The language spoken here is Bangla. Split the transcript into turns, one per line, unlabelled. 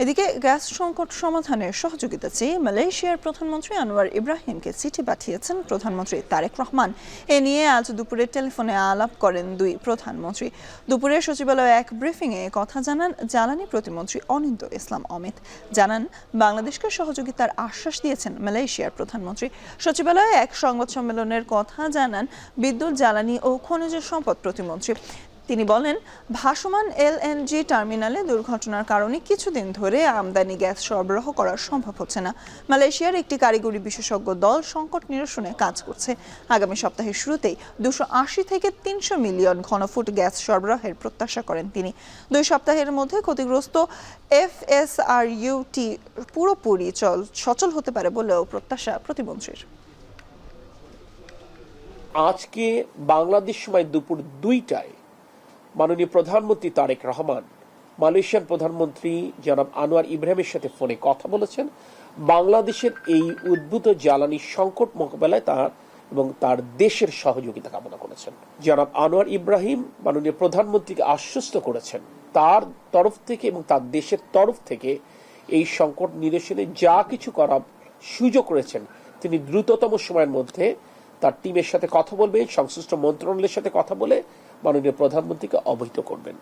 এদিকে গ্যাস সংকট সমাধানে সহযোগিতা চেয়ে মালয়েশিয়ার প্রধানমন্ত্রী আনোয়ার ইব্রাহিমকে চিঠি পাঠিয়েছেন প্রধানমন্ত্রী তারেক রহমান। এ নিয়ে আজ দুপুরে টেলিফোনে আলাপ করেন দুই প্রধানমন্ত্রী। দুপুরে সচিবালয়ে এক ব্রিফিংয়ে কথা জানান জ্বালানি প্রতিমন্ত্রী অনিন্দ ইসলাম অমিত। জানান বাংলাদেশকে সহযোগিতার আশ্বাস দিয়েছেন মালয়েশিয়ার প্রধানমন্ত্রী। সচিবালয়ে এক সংবাদ সম্মেলনের কথা জানান বিদ্যুৎ, জ্বালানি ও খনিজ সম্পদ প্রতিমন্ত্রী। তিনি বলেন, ভাসমান এলএনজি টার্মিনালে দুর্ঘটনার কারণে কিছুদিন ধরে আমদানি গ্যাস সরবরাহ করা সম্ভব হচ্ছে না। মালয়েশিয়ার একটি কারিগরি বিশেষজ্ঞ দল সংকট নিরসনে কাজ করছে। আগামী সপ্তাহের শুরুতেই 280 থেকে 300 মিলিয়ন ঘনফুট গ্যাস সরবরাহের প্রত্যাশা করেন তিনি। 2 সপ্তাহের মধ্যে ক্ষতিগ্রস্ত এফএসআরইউটি পুরোপুরি সচল হতে পারে বলেও প্রত্যাশা প্রতিমন্ত্রীর।
আজকে বাংলাদেশ সময় দুপুর 2টায় মাননীয় প্রধানমন্ত্রী তারেক রহমান মালয়েশিয়ার প্রধানমন্ত্রী জনাব আনোয়ার ইব্রাহিমের সাথে ফোনে কথা বলেছেন। বাংলাদেশের এই উদ্ভূত জ্বালানি সংকট মোকাবেলায় তার দেশের সহযোগিতা কামনা করেছেন। জনাব আনোয়ার ইব্রাহিম মাননীয় প্রধানমন্ত্রীকে আশ্বস্ত করেছেন তার তরফ থেকে এবং তার দেশের তরফ থেকে এই সংকট নিরসনে যা কিছু করার সুযোগ রয়েছেন তিনি দ্রুততম সময়ের মধ্যে তার টিমের সাথে কথা বলবেন, সংশ্লিষ্ট মন্ত্রণালয়ের সাথে কথা বলে মাননীয় প্রধানমন্ত্রীকে অবহিত করবেন।